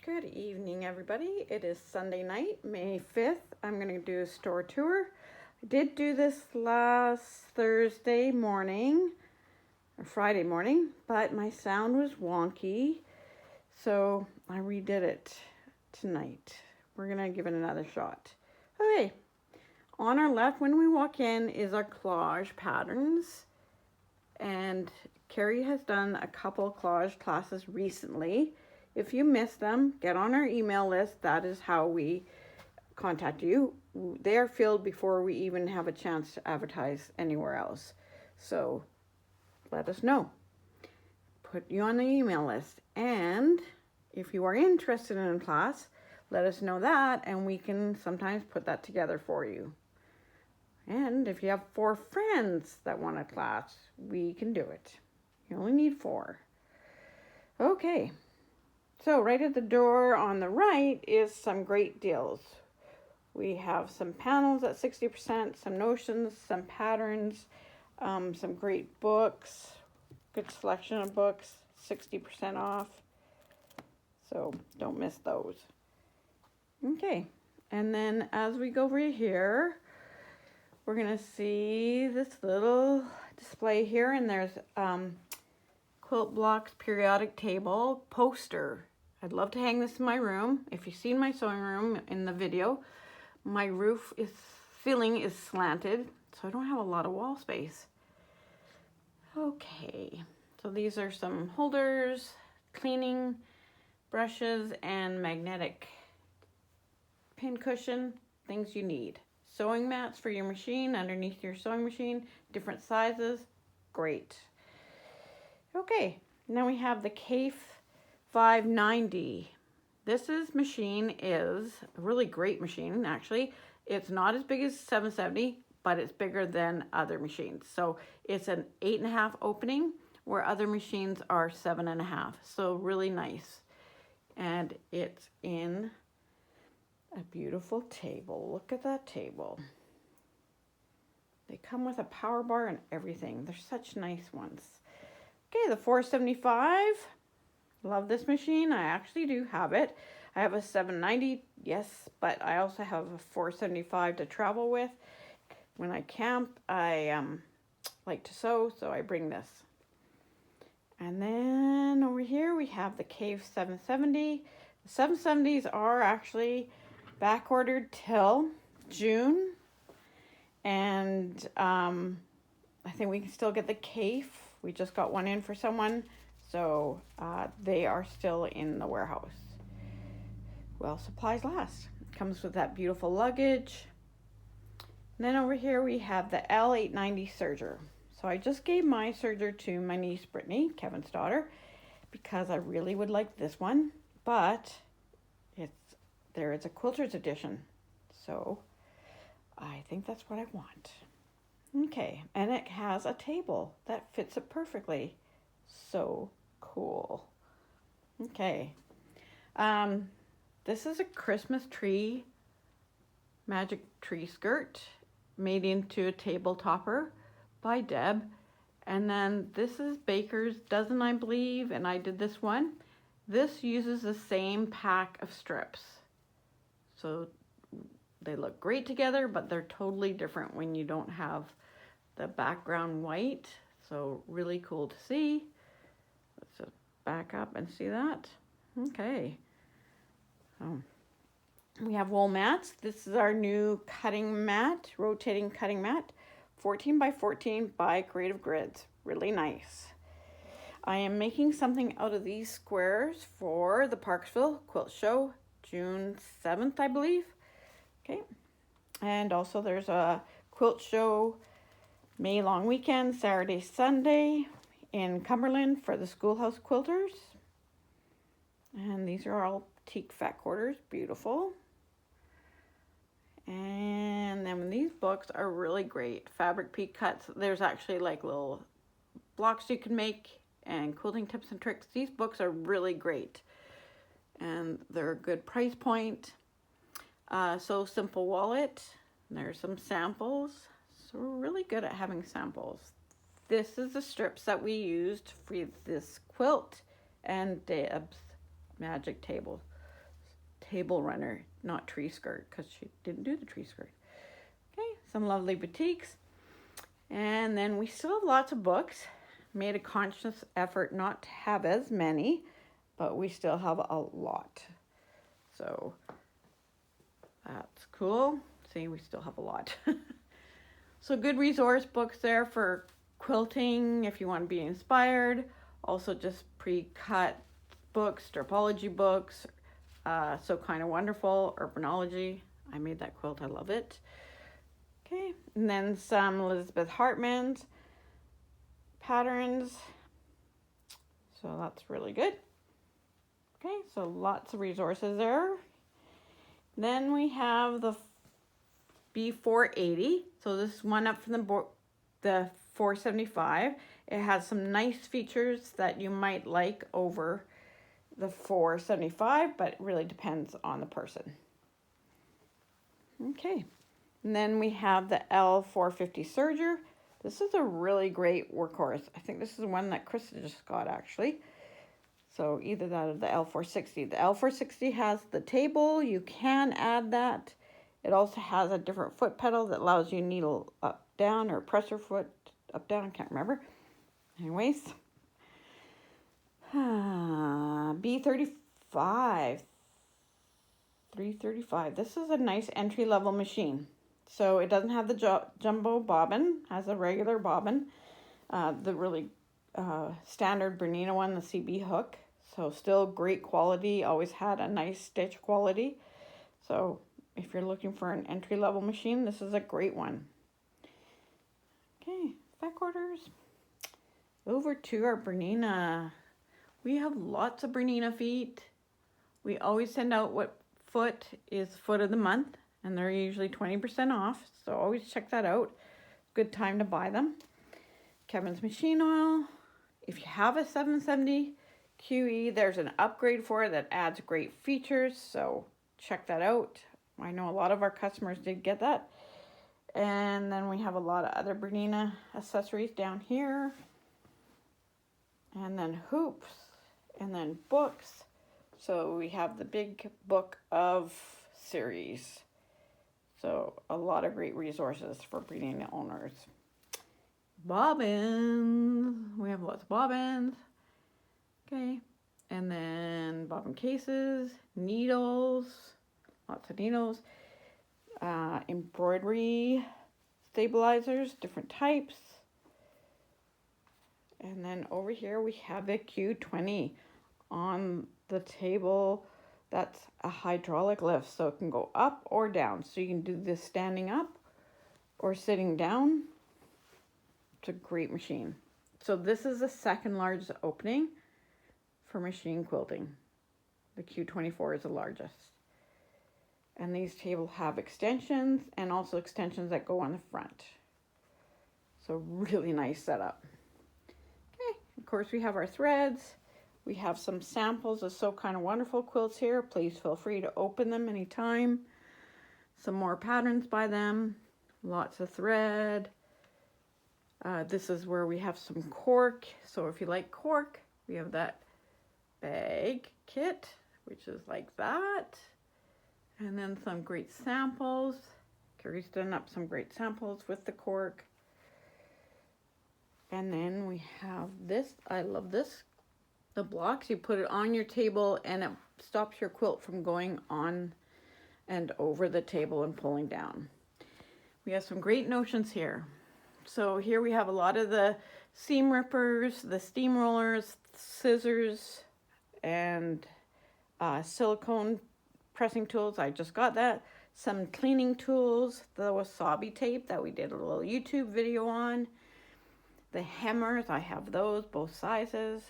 Good evening, everybody. It is Sunday night, May 5th. I'm going to do a store tour. I did do this last Thursday morning, or Friday morning, but my sound was wonky, so I redid it tonight. We're going to give it another shot. Okay, on our left when we walk in is our collage patterns, and Carrie has done a couple collage classes recently. If you missed them, get on our email list. That is how we contact you. They are filled before we even have a chance to advertise anywhere else. So let us know. Put you on the email list. And if you are interested in a class, let us know that, and we can sometimes put that together for you. And if you have 4 friends that want a class, we can do it. You only need 4. Okay. So right at the door on the right is some great deals. We have some panels at 60%, some notions, some patterns, some great books, good selection of books, 60% off. So don't miss those. Okay, and then as we go over here, we're gonna see this little display here, and there's Quilt Blocks periodic table poster. I'd love to hang this in my room. If you've seen my sewing room in the video, my ceiling is slanted, so I don't have a lot of wall space. Okay, so these are some holders, cleaning brushes, and magnetic pin cushion, things you need. Sewing mats for your machine, underneath your sewing machine, different sizes, great. Okay, now we have the CAFE 590. This machine is a really great machine, actually. It's not as big as 770, but it's bigger than other machines. So it's an 8.5 opening, where other machines are 7.5. So really nice. And it's in a beautiful table. Look at that table. They come with a power bar and everything. They're such nice ones. Okay, the 475. Love this machine. I actually do have it. I have a 790, yes, but I also have a 475 to travel with. When I camp, I like to sew, so I bring this. And then over here we have the Cave 770. The 770s are actually back ordered till June, and I think we can still get the Cave. We just got one in for someone, so they are still in the warehouse. Well, supplies last. Comes with that beautiful luggage. And then over here we have the L890 serger. So I just gave my serger to my niece Brittany, Kevin's daughter, because I really would like this one, but there is a quilter's edition, so I think that's what I want. Okay, and it has a table that fits it perfectly. So cool. Okay, this is a Christmas tree, magic tree skirt made into a table topper by Deb. And then this is Baker's Dozen, I believe, and I did this one. This uses the same pack of strips. So they look great together, but they're totally different when you don't have the background white. So really cool to see. Let's just back up and see that. Okay. We have wool mats. This is our new cutting mat, rotating cutting mat, 14 by 14 by Creative Grids. Really nice. I am making something out of these squares for the Parksville Quilt Show, June 7th, I believe. Okay. And also there's a quilt show May long weekend, Saturday, Sunday in Cumberland for the Schoolhouse Quilters. And these are all teak fat quarters, beautiful. And then these books are really great. Fabric peak cuts. There's actually like little blocks you can make and quilting tips and tricks. These books are really great. And they're a good price point. So Simple Wallet. There's some samples. So we're really good at having samples. This is the strips that we used for this quilt and Deb's magic table. table runner, not tree skirt, because she didn't do the tree skirt. Okay, some lovely boutiques. And then we still have lots of books. Made a conscious effort not to have as many, but we still have a lot. So that's cool. See, we still have a lot. So good resource books there for quilting if you want to be inspired. Also just pre-cut books, stripology books, So Kind of Wonderful, Urbanology. I made that quilt, I love it. Okay, and then some Elizabeth Hartman's patterns. So that's really good. Okay, so lots of resources there. Then we have the B480. So this one up from the 475. It has some nice features that you might like over the 475, but it really depends on the person. Okay, and then we have the L450 serger. This is a really great workhorse. I think this is the one that Krista just got actually. So either that or the L460. The L460 has the table. You can add that. It also has a different foot pedal that allows you needle up, down, or presser foot up, down. I can't remember. Anyways. B35. 335. This is a nice entry-level machine. So it doesn't have the jumbo bobbin, has a regular bobbin. The really standard Bernina one, the CB hook. So still great quality, always had a nice stitch quality. So if you're looking for an entry-level machine, this is a great one. Okay, back orders. Over to our Bernina. We have lots of Bernina feet. We always send out what foot is foot of the month, and they're usually 20% off. So always check that out. Good time to buy them. Kevin's machine oil. If you have a 770 QE, there's an upgrade for it that adds great features. So check that out. I know a lot of our customers did get that. And then we have a lot of other Bernina accessories down here. And then hoops. And then books. So we have the big book of series. So a lot of great resources for Bernina owners. Bobbins. We have lots of bobbins. Okay. And then bobbin cases, needles, lots of needles, embroidery stabilizers, different types. And then over here we have the Q20 on the table. That's a hydraulic lift, so it can go up or down. So you can do this standing up or sitting down. It's a great machine. So this is the second largest opening for machine quilting. The Q24 is the largest. And these tables have extensions and also extensions that go on the front. So really nice setup. Okay, of course we have our threads. We have some samples of So Kind of Wonderful quilts here. Please feel free to open them anytime. Some more patterns by them. Lots of thread. This is where we have some cork. So if you like cork, we have that bag kit, which is like that. And then some great samples. Carrie's done up some great samples with the cork. And then we have this. I love this. The blocks, you put it on your table and it stops your quilt from going on and over the table and pulling down. We have some great notions here. So here we have a lot of the seam rippers, the steamrollers, scissors, and silicone pressing tools. I just got that. Some cleaning tools, the wasabi tape that we did a little YouTube video on. The hammers, I have those, both sizes.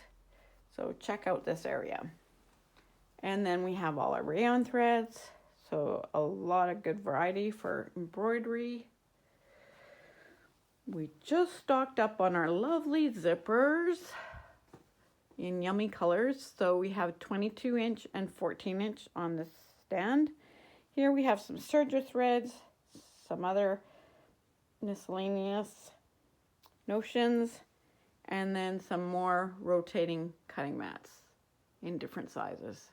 So check out this area. And then we have all our rayon threads. So a lot of good variety for embroidery. We just stocked up on our lovely zippers in yummy colors. So we have 22-inch and 14-inch on this stand. Here we have some serger threads, some other miscellaneous notions, and then some more rotating cutting mats in different sizes.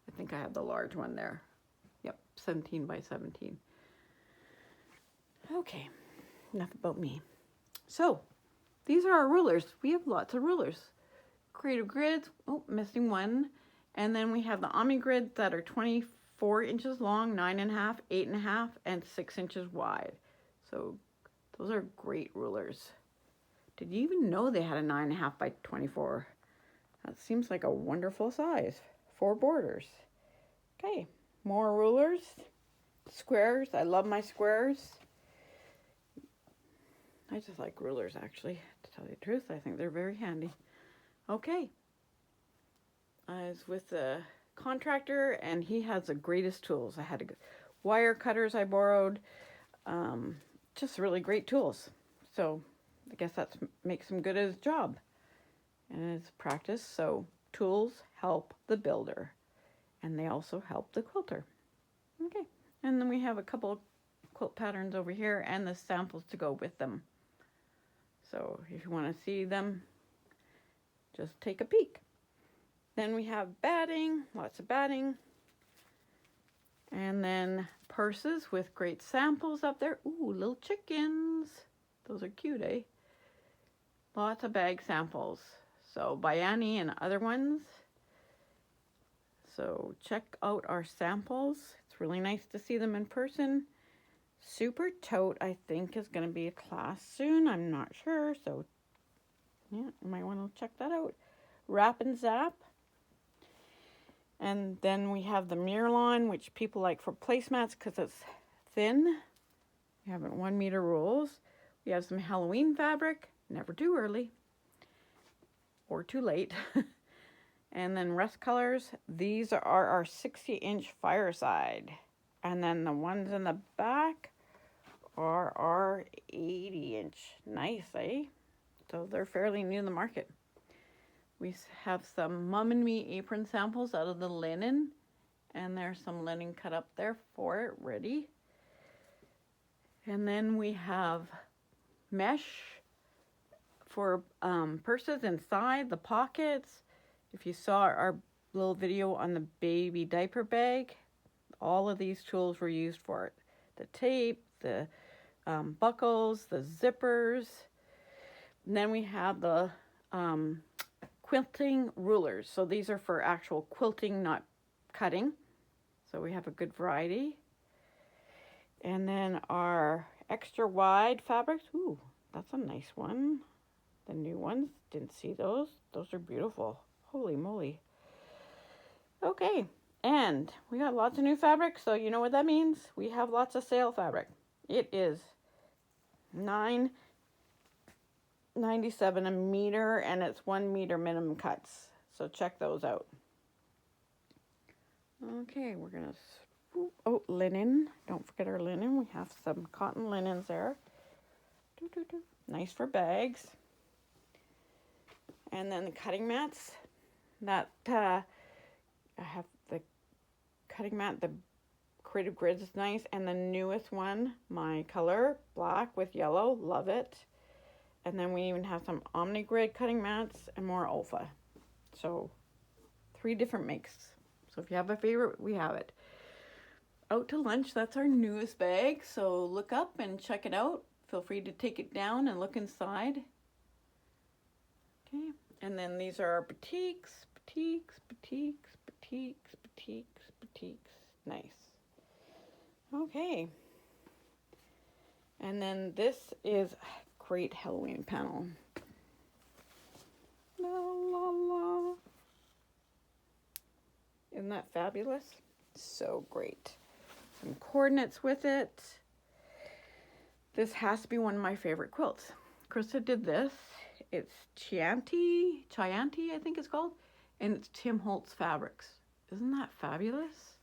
I think I have the large one there. Yep, 17 by 17. Okay, enough about me. So, these are our rulers. We have lots of rulers. Creative grids, oh, missing one. And then we have the Omni grids that are 24 inches long, 9.5, 8.5, and 6 inches wide. So those are great rulers. Did you even know they had a 9.5 by 24? That seems like a wonderful size for borders. Okay, more rulers. Squares, I love my squares. I just like rulers, actually, to tell you the truth. I think they're very handy. Okay. I was with the contractor, and he has the greatest tools. I had wire cutters I borrowed. Just really great tools. So I guess that makes him good at his job and his practice. So tools help the builder, and they also help the quilter. Okay. And then we have a couple quilt patterns over here and the samples to go with them. So if you want to see them, just take a peek. Then we have batting, lots of batting. And then purses with great samples up there. Ooh, little chickens. Those are cute, eh? Lots of bag samples. So by Annie and other ones. So check out our samples. It's really nice to see them in person. Super Tote, I think, is going to be a class soon. I'm not sure, so yeah, you might want to check that out. Wrap and Zap. And then we have the Miralon, which people like for placemats because it's thin. We have 1 meter rules. We have some Halloween fabric, never too early or too late. And then rust colors. These are our 60-inch fireside. And then the ones in the back are our 80-inch. Nice, eh? So they're fairly new in the market. We have some Mum and Me apron samples out of the linen. And there's some linen cut up there for it, ready. And then we have mesh for purses inside, the pockets. If you saw our little video on the baby diaper bag, all of these tools were used for it. The tape, the buckles, the zippers. And then we have the quilting rulers. So these are for actual quilting, not cutting. So we have a good variety. And then our extra wide fabrics. Ooh, that's a nice one. The new ones, didn't see those. Those are beautiful. Holy moly. Okay, and we got lots of new fabric, so you know what that means. We have lots of sale fabric. It is $9.97 a meter, and it's 1 meter minimum cuts. So check those out. Okay, we're gonna, oh, linen. Don't forget our linen. We have some cotton linens there. Nice for bags. And then the cutting mats. That I have the cutting mat, the Creative Grids is nice, and the newest one, my color, black with yellow, love it. And then we even have some Omni Grid cutting mats and more Alpha. So 3 different makes. So if you have a favorite, we have it. Out to Lunch, that's our newest bag. So look up and check it out. Feel free to take it down and look inside. Okay, and then these are our batiks. Nice. Okay. And then this is a great Halloween panel. La la la. Isn't that fabulous? So great. Some coordinates with it. This has to be one of my favorite quilts. Krista did this. It's Chianti, I think it's called. And it's Tim Holtz Fabrics. Isn't that fabulous?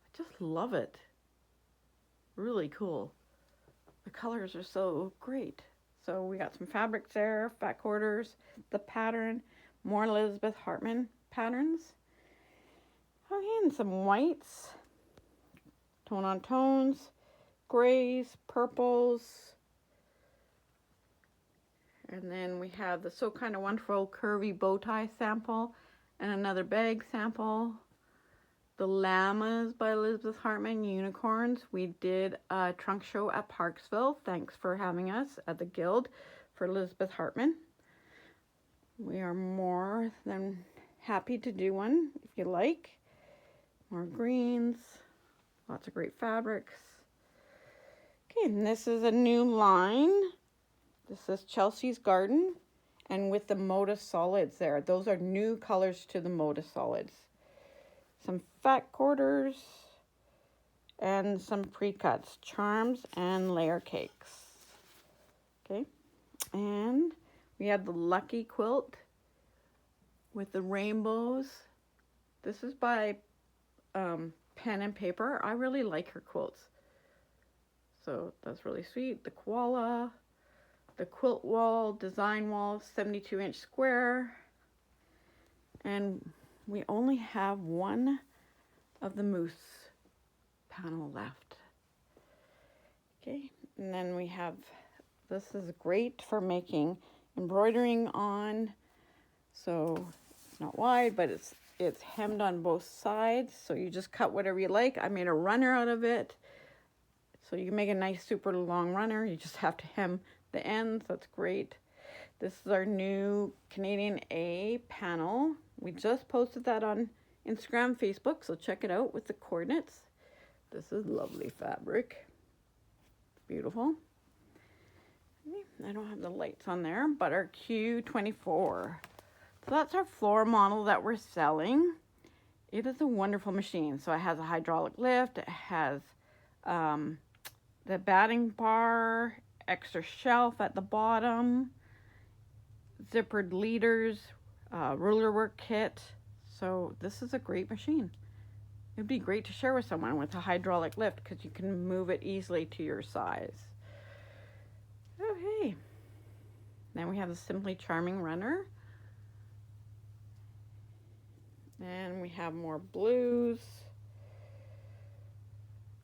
I just love it. Really cool. The colors are so great. So we got some fabrics there, fat quarters, the pattern, more Elizabeth Hartman patterns. Okay, and some whites, tone on tones, grays, purples. And then we have the So Kind of Wonderful curvy bow tie sample and another bag sample. The Llamas by Elizabeth Hartman, unicorns. We did a trunk show at Parksville. Thanks for having us at the Guild for Elizabeth Hartman. We are more than happy to do one if you like. More greens, lots of great fabrics. Okay, and this is a new line. This is Chelsea's Garden, and with the Moda solids there. Those are new colors to the Moda solids. Some fat quarters and some pre-cuts, charms and layer cakes. Okay, and we have the Lucky Quilt with the rainbows. This is by Pen and Paper. I really like her quilts. So that's really sweet. The koala, the quilt wall, design wall, 72-inch square. And we only have one of the moose panel left. Okay, and then we have, this is great for making embroidering on. So it's not wide, but it's hemmed on both sides. So you just cut whatever you like. I made a runner out of it. So you can make a nice super long runner. You just have to hem the ends. That's great. This is our new Canadian A panel. We just posted that on Instagram, Facebook, so check it out with the coordinates. This is lovely fabric. Beautiful. I don't have the lights on there, but our Q24. So that's our floor model that we're selling. It is a wonderful machine. So it has a hydraulic lift. It has the batting bar, extra shelf at the bottom, zippered leaders, ruler work kit. So this is a great machine. It'd be great to share with someone with a hydraulic lift because you can move it easily to your size. Okay. Then we have the Simply Charming runner. And we have more blues.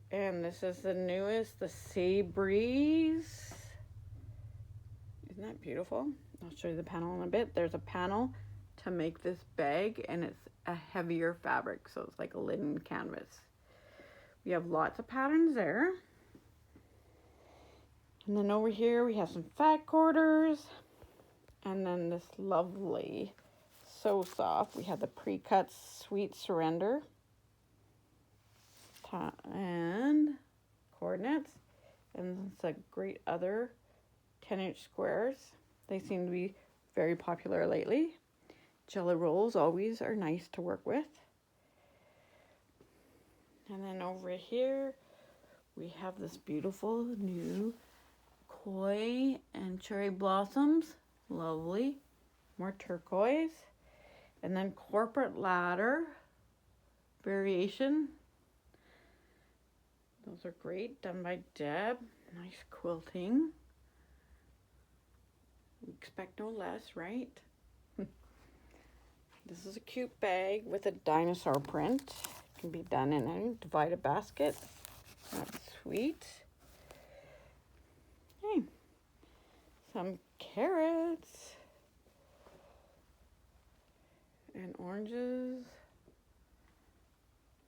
And this is the newest, the Sea Breeze. Isn't that beautiful? I'll show you the panel in a bit. There's a panel to make this bag, and it's a heavier fabric, so it's like a linen canvas. We have lots of patterns there. And then over here we have some fat quarters, and then this lovely So Soft. We have the pre-cut Sweet Surrender and coordinates, and it's a great other 10-inch squares. They seem to be very popular lately. Jelly rolls always are nice to work with. And then over here we have this beautiful new koi and cherry blossoms. Lovely. More turquoise. And then corporate ladder variation. Those are great, done by Deb. Nice quilting. We expect no less, right? This is a cute bag with a dinosaur print. It can be done in a divided basket. That's sweet. Okay. Some carrots and oranges.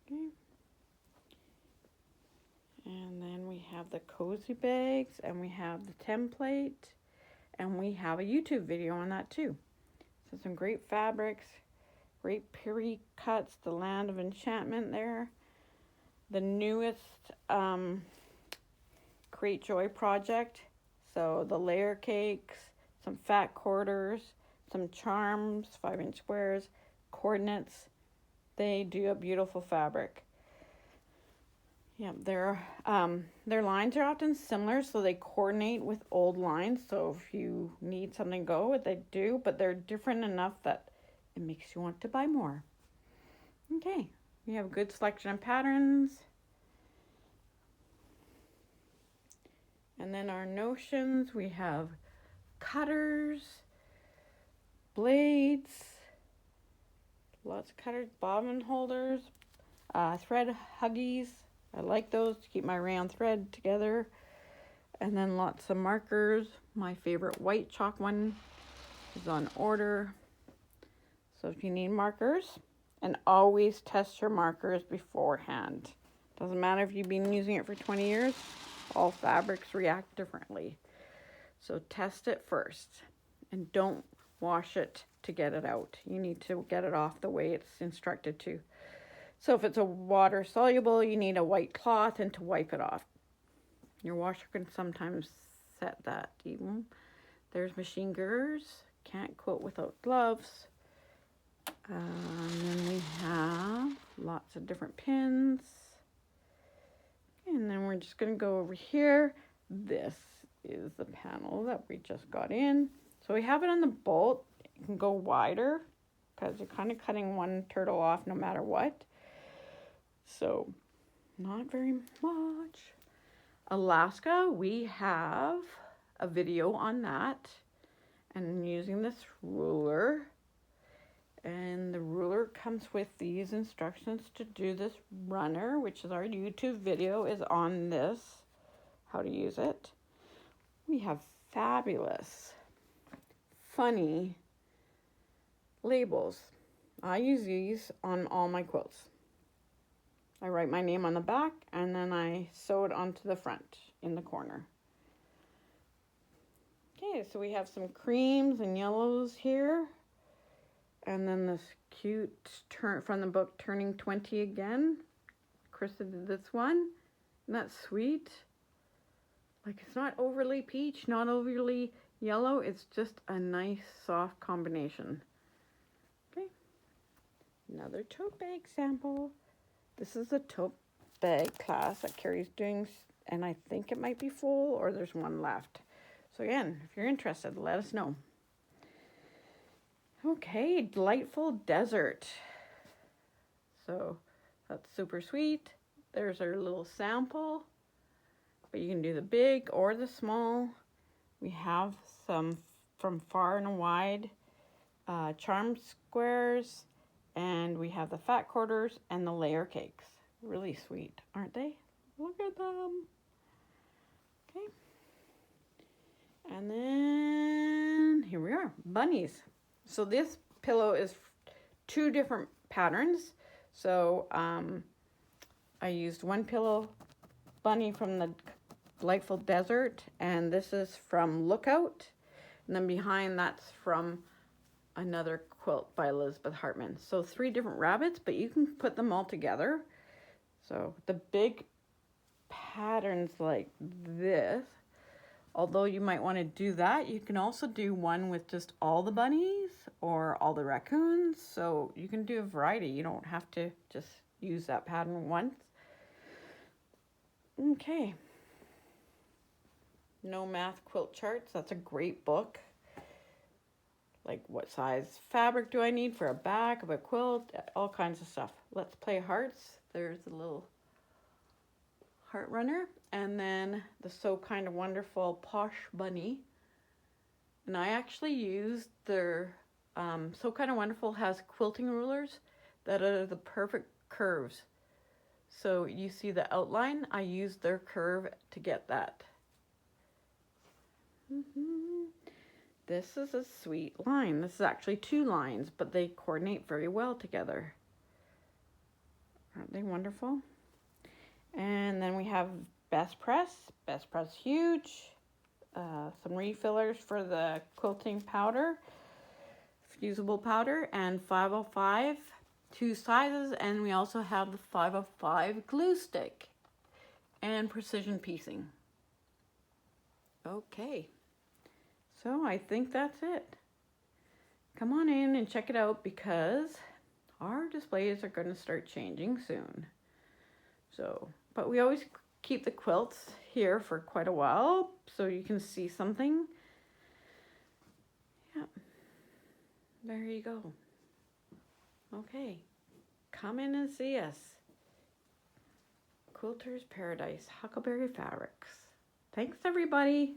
Okay. And then we have the cozy bags, and we have the template, and we have a YouTube video on that too. So some great fabrics, great period cuts, the Land of Enchantment there. The newest Create Joy project. So the layer cakes, some fat quarters, some charms, 5-inch squares, coordinates. They do a beautiful fabric. Yeah, their lines are often similar, so they coordinate with old lines. So if you need something to go with, they do, but they're different enough that it makes you want to buy more. Okay, we have a good selection of patterns. And then our notions, we have cutters, blades, lots of cutters, bobbin holders, thread huggies. I like those to keep my rayon thread together. And then lots of markers. My favorite white chalk one is on order. So if you need markers, And always test your markers beforehand. Doesn't matter if you've been using it for 20 years, all fabrics react differently. So test it first and don't wash it to get it out. You need to get it off the way it's instructed to. So if it's a water soluble, you need a white cloth and to wipe it off. Your washer can sometimes set that even. There's machine girders. Can't quilt without gloves. And then we have lots of different pins. And then we're just going to go over here. This is the panel that we just got in. So we have it on the bolt. You can go wider because you're kind of cutting one turtle off no matter what. So not very much. Alaska, we have a video on that. And I'm using this ruler. And the ruler comes with these instructions to do this runner, which is our YouTube video is on this, how to use it. We have fabulous, funny labels. I use these on all my quilts. I write my name on the back and then I sew it onto the front in the corner. Okay, so we have some creams and yellows here. And then this cute turn from the book, Turning 20 Again. Krista did this one. Isn't that sweet? Like it's not overly peach, not overly yellow. It's just a nice soft combination. Okay. Another tote bag sample. This is a tote bag class that Carrie's doing. And I think it might be full or there's one left. So again, if you're interested, let us know. Okay, Delightful Desert. So that's super sweet. There's our little sample. But you can do the big or the small. We have some from Far and Wide charm squares. And we have the fat quarters and the layer cakes. Really sweet, aren't they? Look at them. Okay. And then here we are, bunnies. So this pillow is 2 different patterns. So I used one pillow bunny from the Delightful Desert, and this is from Lookout. And then behind that's from another quilt by Elizabeth Hartman. So 3 different rabbits, but you can put them all together. So the big patterns like this, although you might want to do that, you can also do one with just all the bunnies or all the raccoons. So you can do a variety. You don't have to just use that pattern once. Okay. No Math Quilt Charts. That's a great book. Like what size fabric do I need for a back of a quilt? All kinds of stuff. Let's Play Hearts. There's a little heart runner. And then the So Kind of Wonderful Posh Bunny. And I actually used their, So Kind of Wonderful has quilting rulers that are the perfect curves. So you see the outline, I used their curve to get that. This is a sweet line. This is actually 2 lines, but they coordinate very well together. Aren't they wonderful? And then we have Best Press Huge, some refillers for the quilting powder, fusible powder, and 505, 2 sizes, and we also have the 505 glue stick and precision piecing. Okay, so I think that's it. Come on in and check it out because our displays are going to start changing soon. So, but we always keep the quilts here for quite a while so you can see something. Yeah, there you go. Okay, come in and see us. Quilter's Paradise, Huckleberry Fabrics. Thanks, everybody.